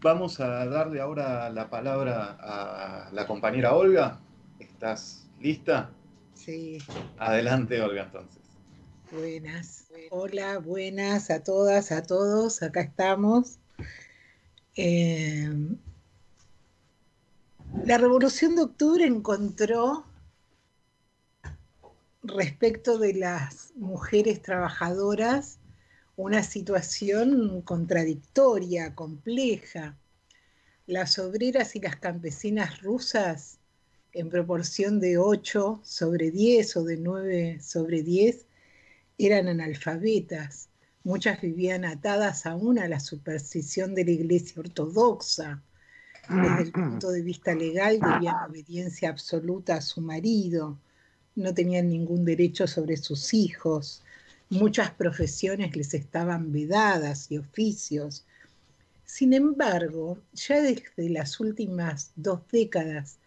Vamos a darle ahora la palabra a la compañera Olga. ¿Estás lista? Sí, Adelante, Olga, entonces. buenas. Hola, buenas a todas, a todos. Acá estamos. Eh, la Revolución de Octubre encontró, respecto de las mujeres trabajadoras, una situación contradictoria, compleja. Las obreras y las campesinas rusas, en proporción de 8 sobre 10 o de 9 sobre 10, eran analfabetas. Muchas vivían atadas aún a la superstición de la Iglesia Ortodoxa. Desde el punto de vista legal debían obediencia absoluta a su marido, no tenían ningún derecho sobre sus hijos, muchas profesiones les estaban vedadas y oficios. Sin embargo, ya desde las últimas 2 décadas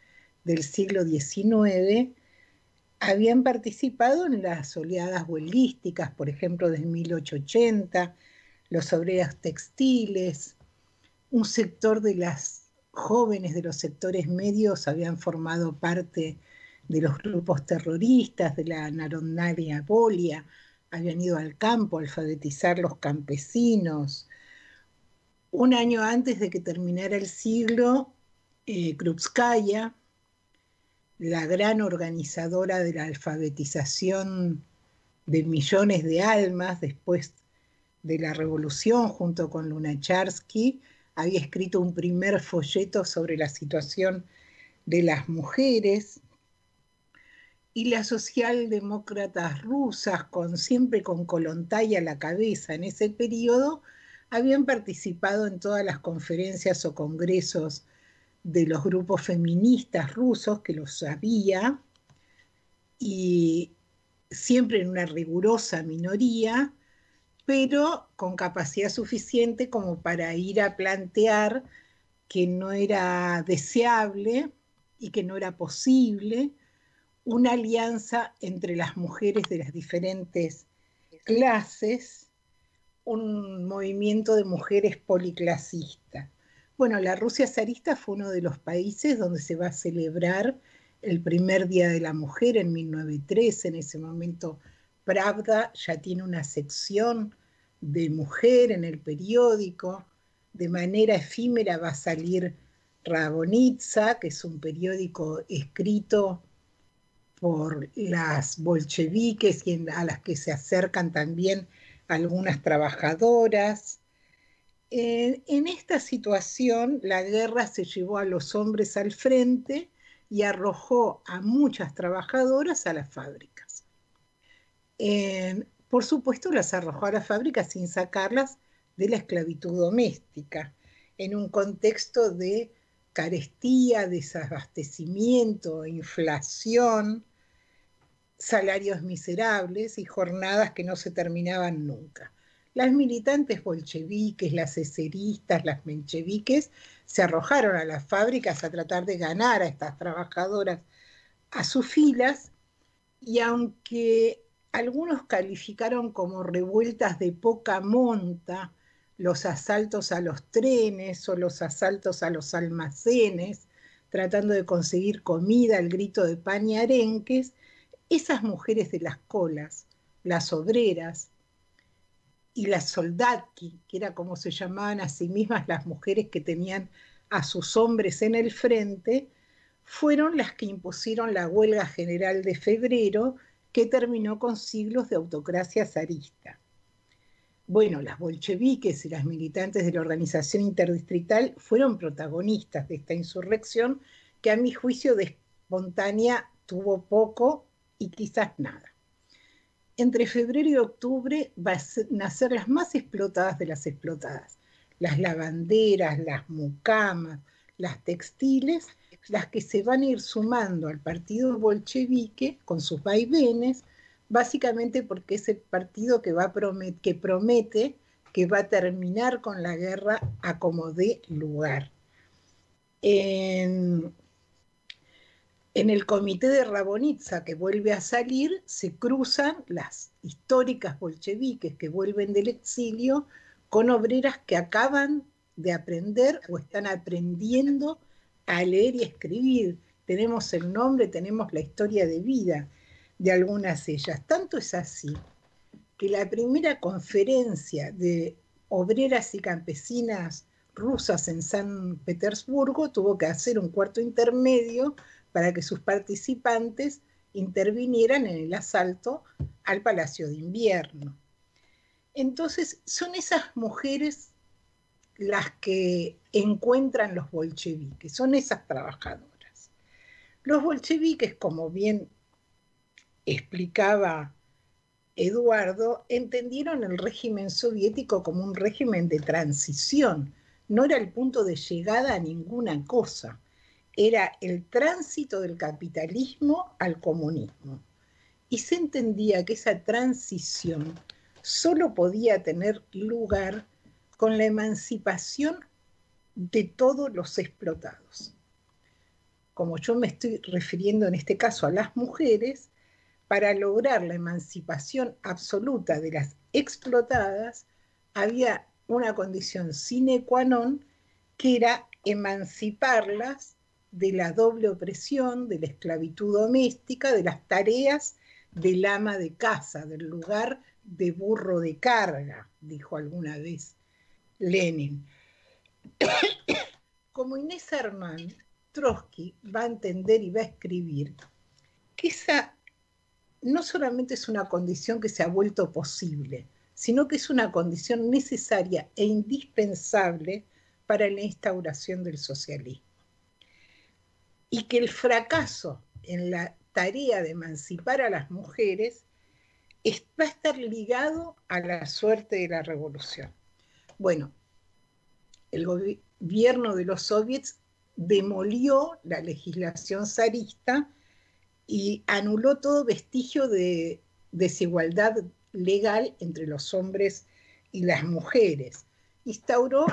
del siglo XIX, habían participado en las oleadas huelguísticas, por ejemplo, de 1880, los obreros textiles, un sector de las jóvenes de los sectores medios habían formado parte de los grupos terroristas de la Narodnaya Volia, habían ido al campo a alfabetizar los campesinos. Un año antes de que terminara el siglo, Krupskaya, la gran organizadora de la alfabetización de millones de almas después de la revolución, junto con Lunacharsky, había escrito un primer folleto sobre la situación de las mujeres, y las socialdemócratas rusas, siempre con Kollontai a la cabeza en ese periodo, habían participado en todas las conferencias o congresos de los grupos feministas rusos, que los había, y siempre en una rigurosa minoría, pero con capacidad suficiente como para ir a plantear que no era deseable y que no era posible una alianza entre las mujeres de las diferentes clases, un movimiento de mujeres policlasistas. Bueno, la Rusia zarista fue uno de los países donde se va a celebrar el primer Día de la Mujer en 1913. En ese momento Pravda ya tiene una sección de mujer en el periódico. De manera efímera va a salir Rabonitsa, que es un periódico escrito por las bolcheviques y a las que se acercan también algunas trabajadoras. En esta situación, la guerra se llevó a los hombres al frente y arrojó a muchas trabajadoras a las fábricas. Por supuesto, las arrojó a las fábricas sin sacarlas de la esclavitud doméstica, en un contexto de carestía, desabastecimiento, inflación, salarios miserables y jornadas que no se terminaban nunca. Las militantes bolcheviques, las eseristas, las mencheviques, se arrojaron a las fábricas a tratar de ganar a estas trabajadoras a sus filas, y aunque algunos calificaron como revueltas de poca monta los asaltos a los trenes o los asaltos a los almacenes, tratando de conseguir comida al grito de pan y arenques, esas mujeres de las colas, las obreras y las soldatki, que era como se llamaban a sí mismas las mujeres que tenían a sus hombres en el frente, fueron las que impusieron la huelga general de febrero, que terminó con siglos de autocracia zarista. Bueno, las bolcheviques y las militantes de la organización interdistrital fueron protagonistas de esta insurrección, que a mi juicio de espontánea tuvo poco y quizás nada. Entre febrero y octubre va a nacer las más explotadas de las explotadas, las lavanderas, las mucamas, las textiles, las que se van a ir sumando al partido bolchevique con sus vaivenes, básicamente porque es el partido que promete que va a terminar con la guerra a como dé lugar. En, en el comité de Rabonitsa, que vuelve a salir, se cruzan las históricas bolcheviques que vuelven del exilio con obreras que acaban de aprender o están aprendiendo a leer y escribir. Tenemos el nombre, tenemos la historia de vida de algunas de ellas. Tanto es así que la primera conferencia de obreras y campesinas rusas en San Petersburgo tuvo que hacer un cuarto intermedio para que sus participantes intervinieran en el asalto al Palacio de Invierno. Entonces, son esas mujeres las que encuentran los bolcheviques, son esas trabajadoras. Los bolcheviques, como bien explicaba Eduardo, entendieron el régimen soviético como un régimen de transición. No era el punto de llegada a ninguna cosa, era el tránsito del capitalismo al comunismo. Y se entendía que esa transición solo podía tener lugar con la emancipación de todos los explotados. Como yo me estoy refiriendo en este caso a las mujeres, para lograr la emancipación absoluta de las explotadas, había una condición sine qua non, que era emanciparlas de la doble opresión, de la esclavitud doméstica, de las tareas del ama de casa, del lugar de burro de carga, dijo alguna vez Lenin. Como Inés Armand, Trotsky va a entender y va a escribir que esa no solamente es una condición que se ha vuelto posible, sino que es una condición necesaria e indispensable para la instauración del socialismo. Y que el fracaso en la tarea de emancipar a las mujeres va a estar ligado a la suerte de la revolución. Bueno, el gobierno de los soviets demolió la legislación zarista y anuló todo vestigio de desigualdad legal entre los hombres y las mujeres. Instauró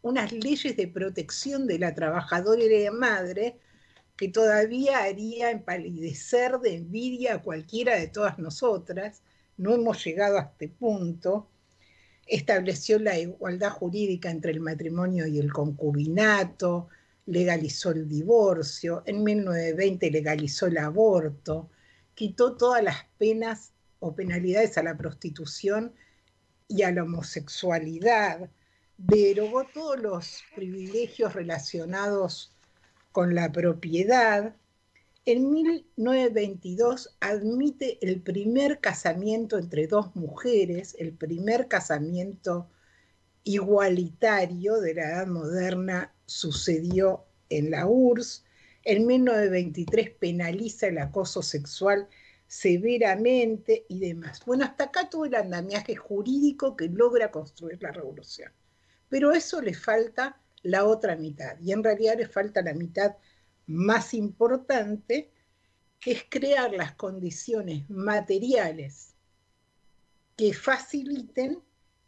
unas leyes de protección de la trabajadora y la madre que todavía haría empalidecer de envidia a cualquiera de todas nosotras. No hemos llegado a este punto. Estableció la igualdad jurídica entre el matrimonio y el concubinato, legalizó el divorcio, en 1920 legalizó el aborto, quitó todas las penas o penalidades a la prostitución y a la homosexualidad, derogó todos los privilegios relacionados con la propiedad. En 1922 admite el primer casamiento entre dos mujeres, el primer casamiento igualitario de la edad moderna sucedió en la URSS. En 1923 penaliza el acoso sexual severamente y demás. Bueno, hasta acá todo el andamiaje jurídico que logra construir la revolución. Pero a eso le falta la otra mitad, y en realidad le falta la mitad más importante, que es crear las condiciones materiales que faciliten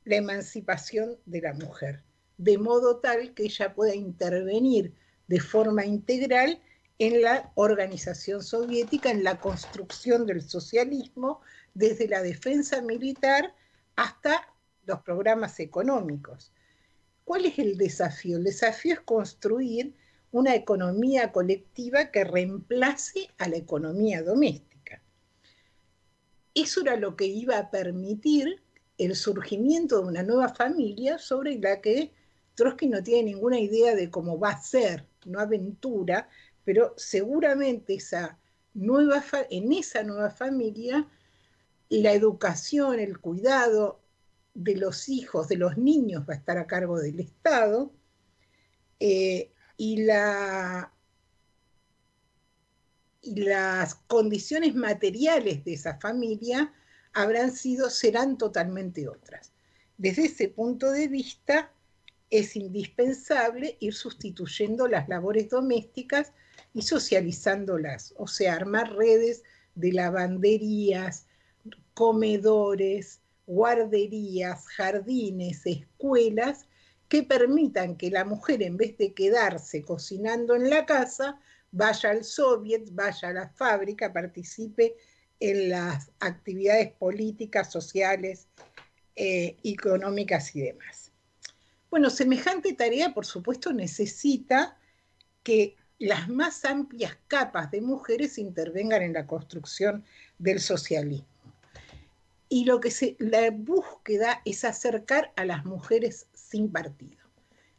la emancipación de la mujer, de modo tal que ella pueda intervenir de forma integral en la organización soviética, en la construcción del socialismo, desde la defensa militar hasta los programas económicos. ¿Cuál es el desafío? El desafío es construir una economía colectiva que reemplace a la economía doméstica. Eso era lo que iba a permitir el surgimiento de una nueva familia sobre la que Trotsky no tiene ninguna idea de cómo va a ser, no aventura, pero seguramente en esa nueva familia la educación, el cuidado de los hijos, de los niños va a estar a cargo del Estado, y las condiciones materiales de esa familia serán totalmente otras. Desde ese punto de vista, es indispensable ir sustituyendo las labores domésticas y socializándolas, o sea, armar redes de lavanderías, comedores, guarderías, jardines, escuelas, que permitan que la mujer, en vez de quedarse cocinando en la casa, vaya al soviet, vaya a la fábrica, participe en las actividades políticas, sociales económicas y demás. Bueno, semejante tarea, por supuesto, necesita que las más amplias capas de mujeres intervengan en la construcción del socialismo. Y la búsqueda es acercar a las mujeres sin partido.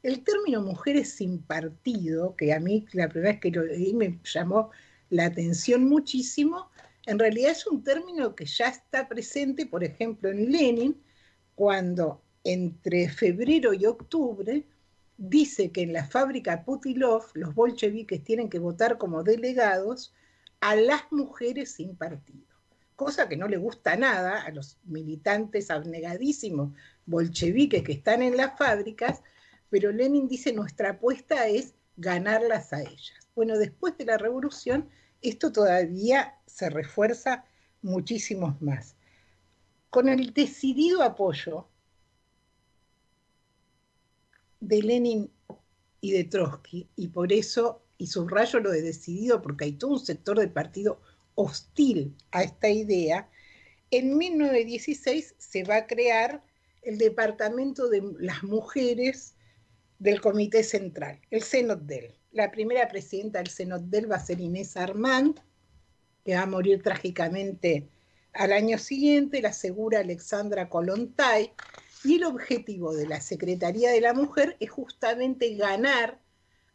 El término mujeres sin partido, que a mí la primera vez que lo leí me llamó la atención muchísimo, en realidad es un término que ya está presente, por ejemplo, en Lenin, cuando entre febrero y octubre dice que en la fábrica Putilov los bolcheviques tienen que votar como delegados a las mujeres sin partido, cosa que no le gusta nada a los militantes abnegadísimos bolcheviques que están en las fábricas, pero Lenin dice nuestra apuesta es ganarlas a ellas. Bueno, después de la revolución esto todavía se refuerza muchísimo más. Con el decidido apoyo de Lenin y de Trotsky, y por eso, y subrayo lo de decidido porque hay todo un sector del partido hostil a esta idea, en 1916 se va a crear el Departamento de las Mujeres del Comité Central, el CNOTDEL. La primera presidenta del CNOTDEL va a ser Inés Armand, que va a morir trágicamente al año siguiente, la segunda Alexandra Kollontai, y el objetivo de la Secretaría de la Mujer es justamente ganar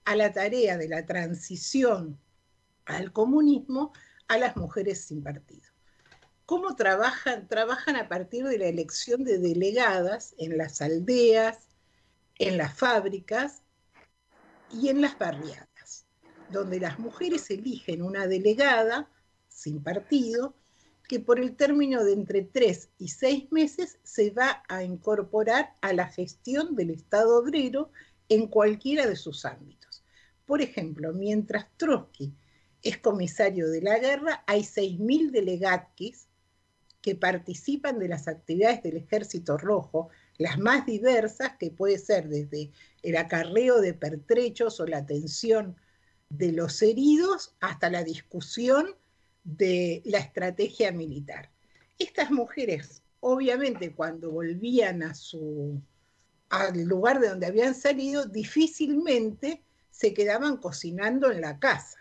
a la tarea de la transición al comunismo a las mujeres sin partido. ¿Cómo trabajan? Trabajan a partir de la elección de delegadas en las aldeas, en las fábricas y en las barriadas, donde las mujeres eligen una delegada sin partido que por el término de entre 3 y 6 meses se va a incorporar a la gestión del Estado obrero en cualquiera de sus ámbitos. Por ejemplo, mientras Trotsky es comisario de la guerra, hay 6.000 delegatkis que participan de las actividades del Ejército Rojo, las más diversas, que puede ser desde el acarreo de pertrechos o la atención de los heridos hasta la discusión de la estrategia militar. Estas mujeres, obviamente, cuando volvían al lugar de donde habían salido, difícilmente se quedaban cocinando en la casa.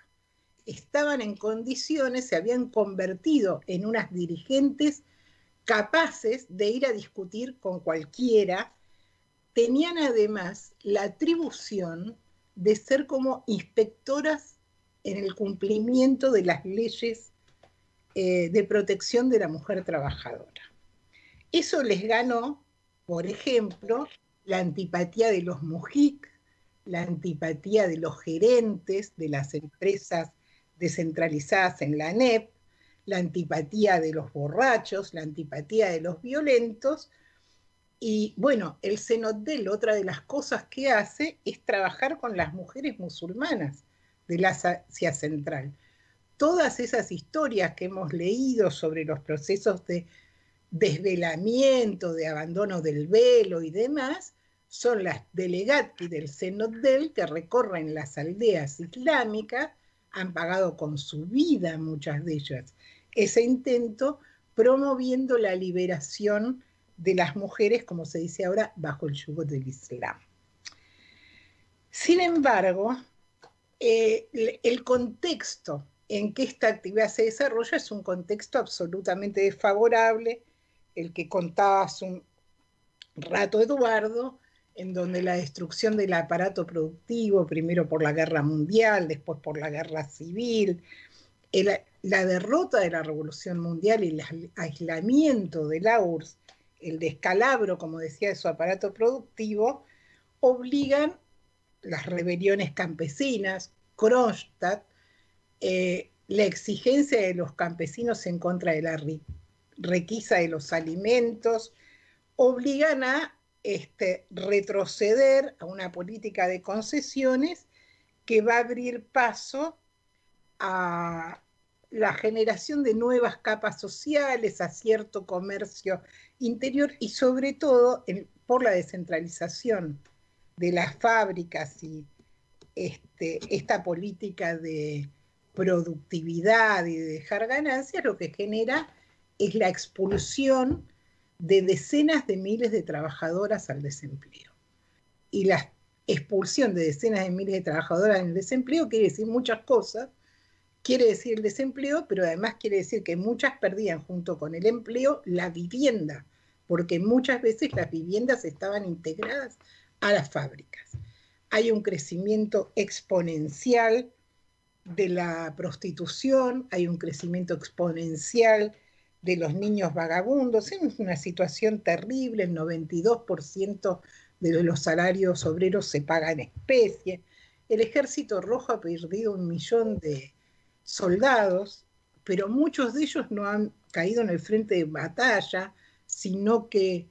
Estaban en condiciones, se habían convertido en unas dirigentes capaces de ir a discutir con cualquiera. Tenían además la atribución de ser como inspectoras en el cumplimiento de las leyes de protección de la mujer trabajadora. Eso les ganó, por ejemplo, la antipatía de los mujik, la antipatía de los gerentes de las empresas descentralizadas en la ANEP, la antipatía de los borrachos, la antipatía de los violentos. Y bueno, el CNOTDEL, otra de las cosas que hace es trabajar con las mujeres musulmanas del Asia Central. Todas esas historias que hemos leído sobre los procesos de desvelamiento, de abandono del velo y demás, son las delegatas del CNOTDEL que recorren las aldeas islámicas, han pagado con su vida muchas de ellas ese intento, promoviendo la liberación de las mujeres, como se dice ahora, bajo el yugo del Islam. Sin embargo, el contexto en que esta actividad se desarrolla es un contexto absolutamente desfavorable, el que contaba hace un rato Eduardo, en donde la destrucción del aparato productivo, primero por la guerra mundial, después por la guerra civil, la derrota de la Revolución Mundial y el aislamiento de la URSS, el descalabro, como decía, de su aparato productivo, obligan las rebeliones campesinas, Kronstadt, la exigencia de los campesinos en contra de la requisa de los alimentos, obligan a retroceder a una política de concesiones que va a abrir paso a la generación de nuevas capas sociales, a cierto comercio interior y sobre todo por la descentralización de las fábricas y esta política de productividad y de dejar ganancias, lo que genera es la expulsión de decenas de miles de trabajadoras al desempleo. Y la expulsión de decenas de miles de trabajadoras en el desempleo quiere decir muchas cosas. Quiere decir el desempleo, pero además quiere decir que muchas perdían junto con el empleo la vivienda, porque muchas veces las viviendas estaban integradas a las fábricas. Hay un crecimiento exponencial de la prostitución, hay un crecimiento exponencial de los niños vagabundos, es una situación terrible, el 92% de los salarios obreros se paga en especie, el Ejército Rojo ha perdido 1 millón de soldados, pero muchos de ellos no han caído en el frente de batalla, sino que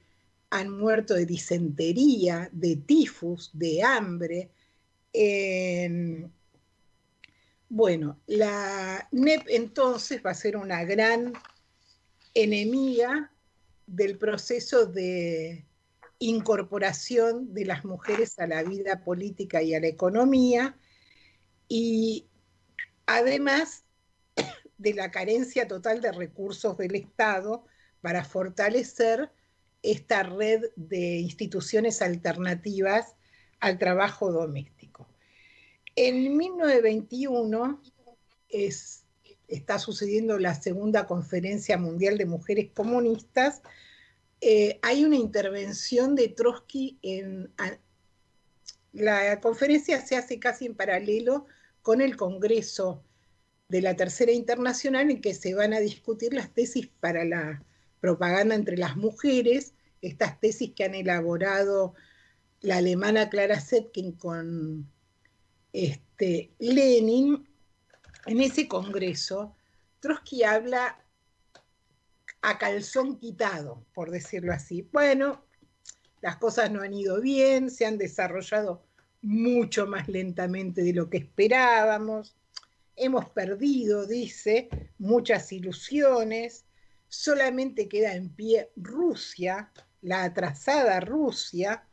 han muerto de disentería, de tifus, de hambre. Bueno, la NEP entonces va a ser una gran enemiga del proceso de incorporación de las mujeres a la vida política y a la economía, y además de la carencia total de recursos del Estado para fortalecer esta red de instituciones alternativas al trabajo doméstico. En 1921 está sucediendo la segunda conferencia mundial de mujeres comunistas. Hay una intervención de Trotsky la conferencia se hace casi en paralelo con el Congreso de la Tercera Internacional, en que se van a discutir las tesis para la propaganda entre las mujeres, estas tesis que han elaborado la alemana Clara Zetkin con Lenin. En ese congreso, Trotsky habla a calzón quitado, por decirlo así. Bueno, las cosas no han ido bien, se han desarrollado mucho más lentamente de lo que esperábamos, hemos perdido, dice, muchas ilusiones, solamente queda en pie Rusia, la atrasada Rusia,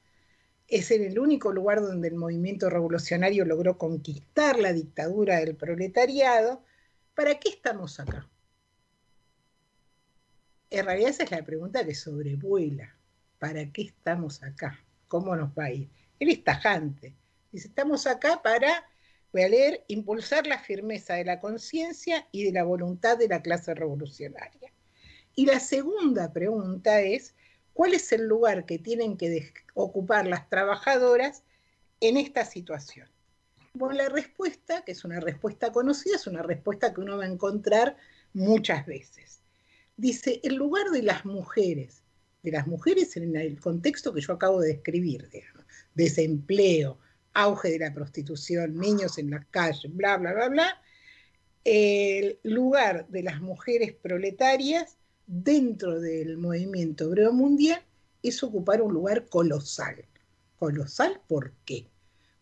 es en el único lugar donde el movimiento revolucionario logró conquistar la dictadura del proletariado. ¿Para qué estamos acá? En realidad esa es la pregunta que sobrevuela. ¿Para qué estamos acá? ¿Cómo nos va a ir? Él es tajante. Dice, estamos acá para, voy a leer, impulsar la firmeza de la conciencia y de la voluntad de la clase revolucionaria. Y la segunda pregunta es, ¿cuál es el lugar que tienen que ocupar las trabajadoras en esta situación? Bueno, la respuesta, que es una respuesta conocida, es una respuesta que uno va a encontrar muchas veces. Dice, el lugar de las mujeres en el contexto que yo acabo de describir, digamos, desempleo, auge de la prostitución, niños en las calles, bla, bla, bla, bla, el lugar de las mujeres proletarias dentro del movimiento obrero mundial es ocupar un lugar colosal. ¿Colosal por qué?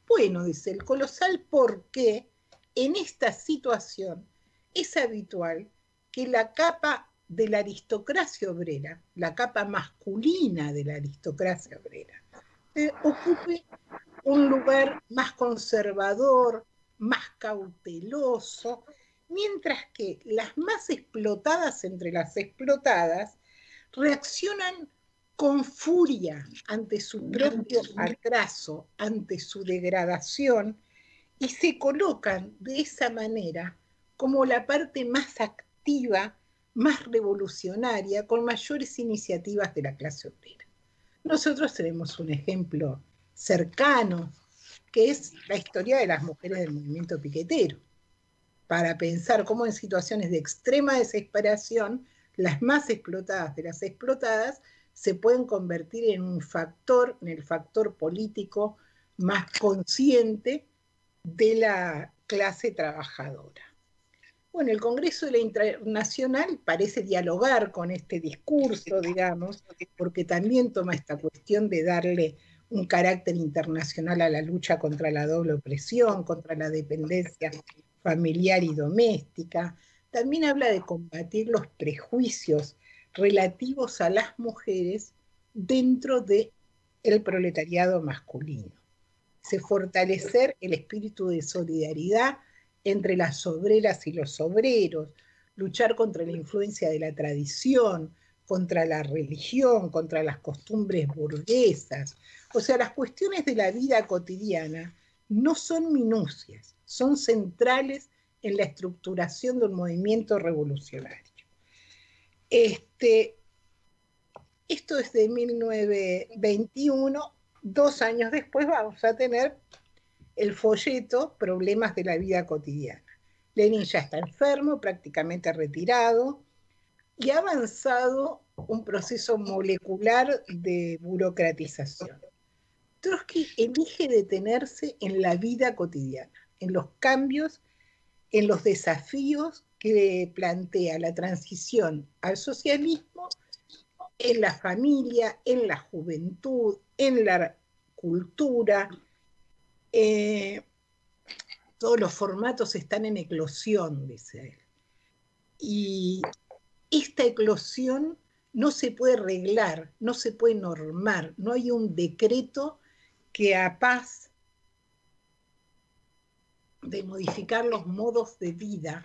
Bueno, dice, el colosal porque en esta situación es habitual que la capa de la aristocracia obrera, la capa masculina de la aristocracia obrera, ocupe un lugar más conservador, más cauteloso, mientras que las más explotadas entre las explotadas reaccionan con furia ante su propio atraso, ante su degradación, y se colocan de esa manera como la parte más activa, más revolucionaria, con mayores iniciativas de la clase obrera. Nosotros tenemos un ejemplo cercano, que es la historia de las mujeres del movimiento piquetero, para pensar cómo en situaciones de extrema desesperación, las más explotadas de las explotadas se pueden convertir en un factor, en el factor político más consciente de la clase trabajadora. Bueno, el Congreso de la Internacional parece dialogar con este discurso, digamos, porque también toma esta cuestión de darle un carácter internacional a la lucha contra la doble opresión, contra la dependencia familiar y doméstica. También habla de combatir los prejuicios relativos a las mujeres dentro del proletariado masculino. Se fortalecer el espíritu de solidaridad entre las obreras y los obreros, luchar contra la influencia de la tradición, contra la religión, contra las costumbres burguesas. O sea, las cuestiones de la vida cotidiana no son minucias, son centrales en la estructuración de un movimiento revolucionario. Esto es de 1921, 2 años después vamos a tener el folleto Problemas de la vida cotidiana. Lenin ya está enfermo, prácticamente retirado, y ha avanzado un proceso molecular de burocratización. Trotsky elige detenerse en la vida cotidiana, en los cambios, en los desafíos que plantea la transición al socialismo, en la familia, en la juventud, en la cultura. Todos los formatos están en eclosión, dice él. Y esta eclosión no se puede reglar, no se puede normar, no hay un decreto que a paz de modificar los modos de vida,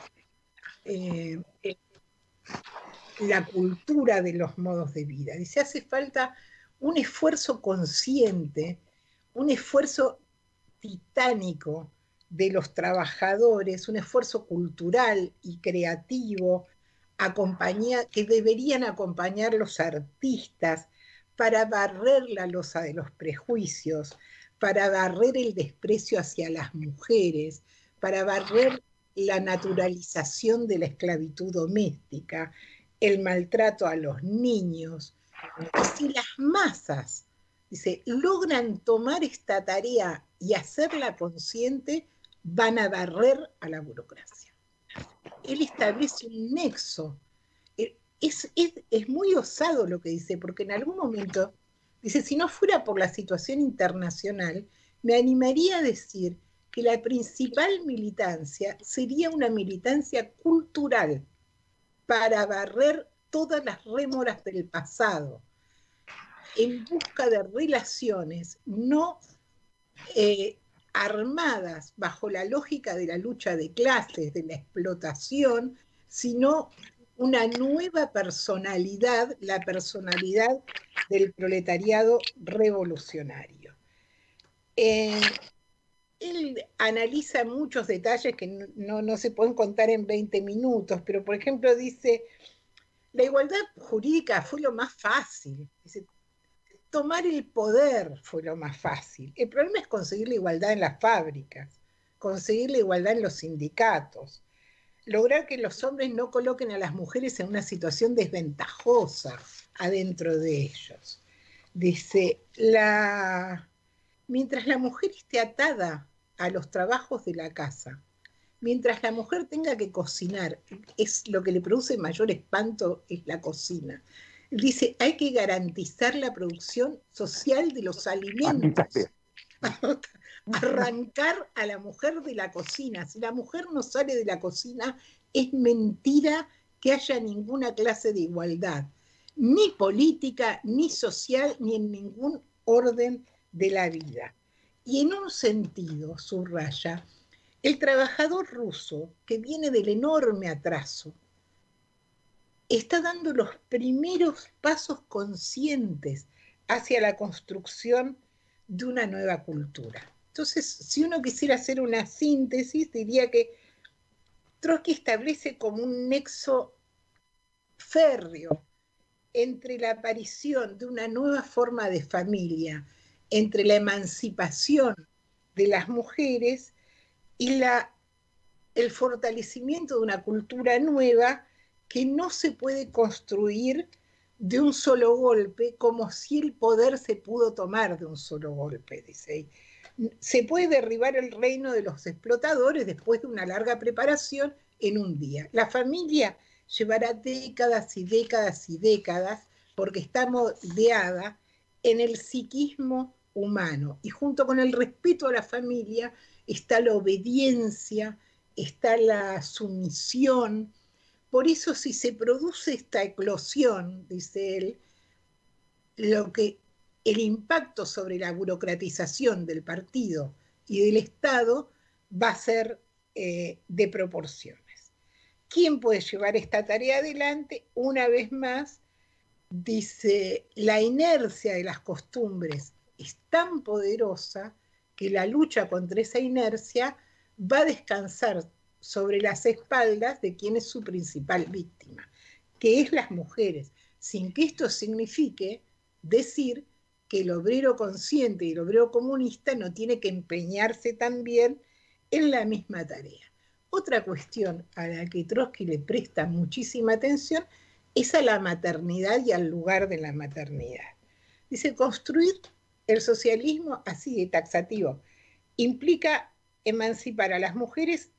la cultura de los modos de vida. Dice, hace falta un esfuerzo consciente, un esfuerzo titánico de los trabajadores, un esfuerzo cultural y creativo que deberían acompañar los artistas para barrer la losa de los prejuicios, para barrer el desprecio hacia las mujeres, para barrer la naturalización de la esclavitud doméstica, el maltrato a los niños. Y si las masas, dice, logran tomar esta tarea y hacerla consciente, van a barrer a la burocracia. Él establece un nexo. Es muy osado lo que dice, porque en algún momento, dice, si no fuera por la situación internacional, me animaría a decir que la principal militancia sería una militancia cultural para barrer todas las rémoras del pasado, en busca de relaciones no armadas bajo la lógica de la lucha de clases, de la explotación, sino una nueva personalidad, la personalidad del proletariado revolucionario. Él analiza muchos detalles que no se pueden contar en 20 minutos, pero por ejemplo dice, la igualdad jurídica fue lo más fácil. Dice, tomar el poder fue lo más fácil. El problema es conseguir la igualdad en las fábricas, conseguir la igualdad en los sindicatos, lograr que los hombres no coloquen a las mujeres en una situación desventajosa adentro de ellos. Dice, mientras la mujer esté atada a los trabajos de la casa, mientras la mujer tenga que cocinar, es lo que le produce mayor espanto es la cocina. Dice, hay que garantizar la producción social de los alimentos. Arrancar a la mujer de la cocina. Si la mujer no sale de la cocina, es mentira que haya ninguna clase de igualdad, ni política, ni social, ni en ningún orden de la vida. Y en un sentido, subraya, el trabajador ruso, que viene del enorme atraso, está dando los primeros pasos conscientes hacia la construcción de una nueva cultura. Entonces, si uno quisiera hacer una síntesis, diría que Trotsky establece como un nexo férreo entre la aparición de una nueva forma de familia, entre la emancipación de las mujeres y el fortalecimiento de una cultura nueva que no se puede construir de un solo golpe, como si el poder se pudo tomar de un solo golpe, dice. Se puede derribar el reino de los explotadores después de una larga preparación en un día. La familia llevará décadas y décadas y décadas porque está moldeada en el psiquismo humano, y junto con el respeto a la familia está la obediencia, está la sumisión. Por eso, si se produce esta eclosión, dice él, el impacto sobre la burocratización del partido y del Estado va a ser de proporciones. ¿Quién puede llevar esta tarea adelante? Una vez más, dice, la inercia de las costumbres es tan poderosa que la lucha contra esa inercia va a descansar sobre las espaldas de quien es su principal víctima, que es las mujeres, sin que esto signifique decir que el obrero consciente y el obrero comunista no tiene que empeñarse también en la misma tarea. Otra cuestión a la que Trotsky le presta muchísima atención es a la maternidad y al lugar de la maternidad. Dice, construir el socialismo así de taxativo implica emancipar a las mujeres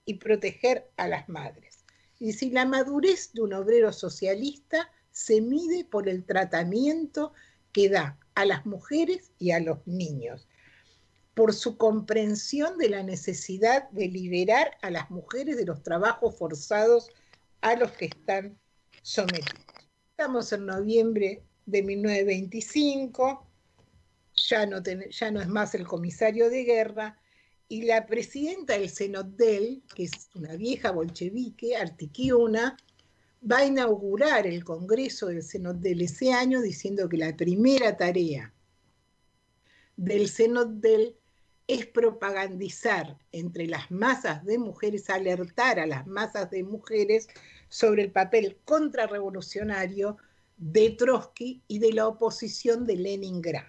y proteger a las madres. Y si la madurez de un obrero socialista se mide por el tratamiento que da a las mujeres y a los niños, por su comprensión de la necesidad de liberar a las mujeres de los trabajos forzados a los que están sometidos. Estamos en noviembre de 1925, ya no es más el comisario de guerra, y la presidenta del Cenotdel, que es una vieja bolchevique, Artiquiuna, va a inaugurar el Congreso del Cenotdel ese año diciendo que la primera tarea del Cenotdel es propagandizar entre las masas de mujeres, alertar a las masas de mujeres sobre el papel contrarrevolucionario de Trotsky y de la oposición de Leningrado.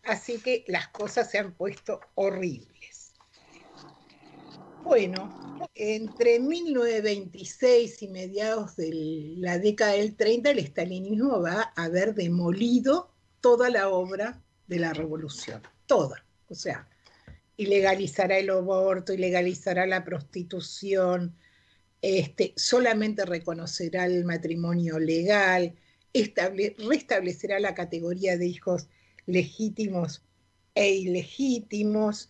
Así que las cosas se han puesto horribles. Bueno, entre 1926 y mediados de la década del 30, el estalinismo va a haber demolido toda la obra de la revolución, toda. O sea, ilegalizará el aborto, ilegalizará la prostitución, solamente reconocerá el matrimonio legal, restablecerá la categoría de hijos legítimos e ilegítimos,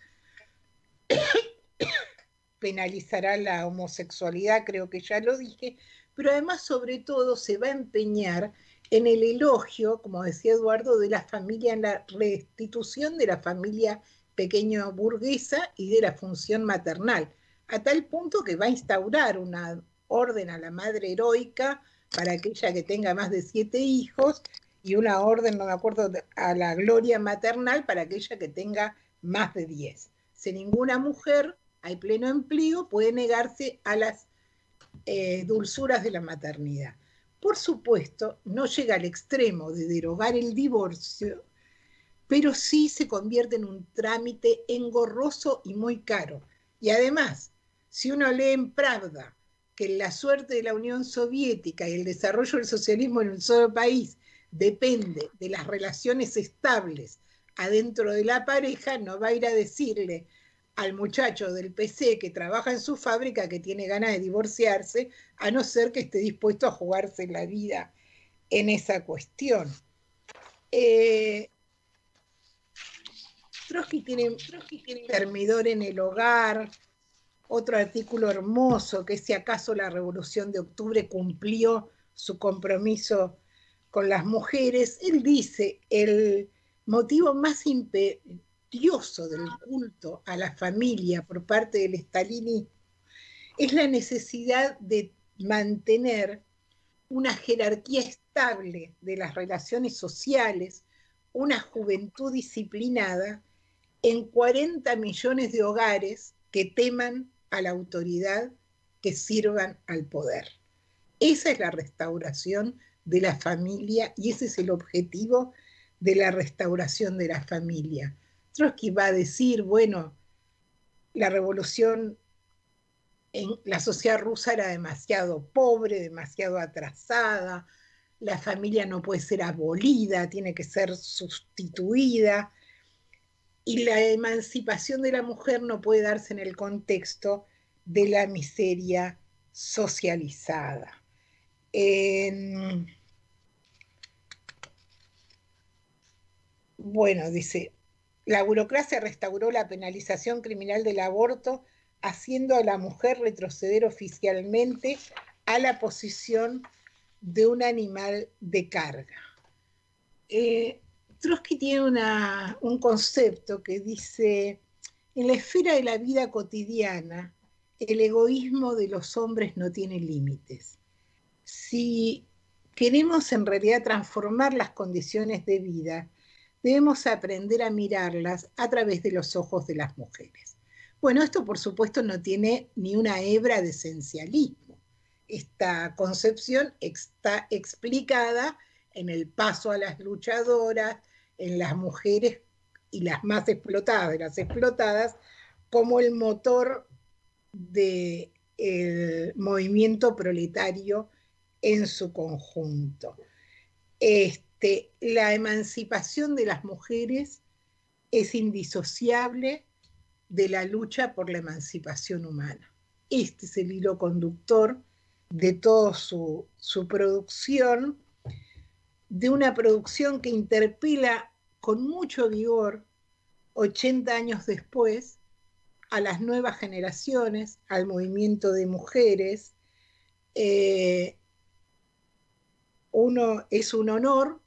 penalizará la homosexualidad, creo que ya lo dije, pero además sobre todo se va a empeñar en el elogio, como decía Eduardo, de la familia, en la restitución de la familia pequeño burguesa y de la función maternal, a tal punto que va a instaurar una orden a la madre heroica para aquella que tenga más de 7 hijos y una orden, no me acuerdo, a la gloria maternal para aquella que tenga más de 10. Si ninguna mujer, al pleno empleo, puede negarse a las dulzuras de la maternidad. Por supuesto, no llega al extremo de derogar el divorcio, pero sí se convierte en un trámite engorroso y muy caro. Y además, si uno lee en Pravda que la suerte de la Unión Soviética y el desarrollo del socialismo en un solo país depende de las relaciones estables adentro de la pareja, no va a ir a decirle al muchacho del PC que trabaja en su fábrica que tiene ganas de divorciarse, a no ser que esté dispuesto a jugarse la vida en esa cuestión. Trotsky tiene Termidor en el hogar, otro artículo hermoso, que es si acaso la Revolución de Octubre cumplió su compromiso con las mujeres. Él dice, el motivo más imperioso del culto a la familia por parte del estalinismo es la necesidad de mantener una jerarquía estable de las relaciones sociales, una juventud disciplinada en 40 millones de hogares que teman a la autoridad, que sirvan al poder. Esa es la restauración de la familia y ese es el objetivo de la restauración de la familia. Trotsky va a decir, bueno, la revolución en la sociedad rusa era demasiado pobre, demasiado atrasada, la familia no puede ser abolida, tiene que ser sustituida, y la emancipación de la mujer no puede darse en el contexto de la miseria socializada. Bueno, dice, la burocracia restauró la penalización criminal del aborto, haciendo a la mujer retroceder oficialmente a la posición de un animal de carga. Trotsky tiene un concepto que dice, en la esfera de la vida cotidiana, el egoísmo de los hombres no tiene límites. Si queremos en realidad transformar las condiciones de vida, debemos aprender a mirarlas a través de los ojos de las mujeres. Bueno, esto por supuesto no tiene ni una hebra de esencialismo. Esta concepción está explicada en el paso a las luchadoras, en las mujeres y las más explotadas, de las explotadas, como el motor del movimiento proletario en su conjunto. La emancipación de las mujeres es indisociable de la lucha por la emancipación humana. Este es el hilo conductor de toda su producción, de una producción que interpela con mucho vigor, 80 años después, a las nuevas generaciones, al movimiento de mujeres. Es un honor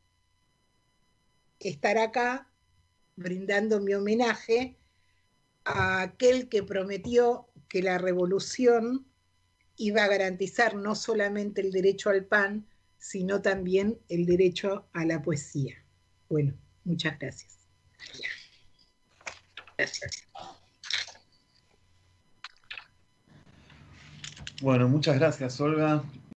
estar acá brindando mi homenaje a aquel que prometió que la revolución iba a garantizar no solamente el derecho al pan, sino también el derecho a la poesía. Bueno, muchas gracias. Gracias. Bueno, muchas gracias, Olga.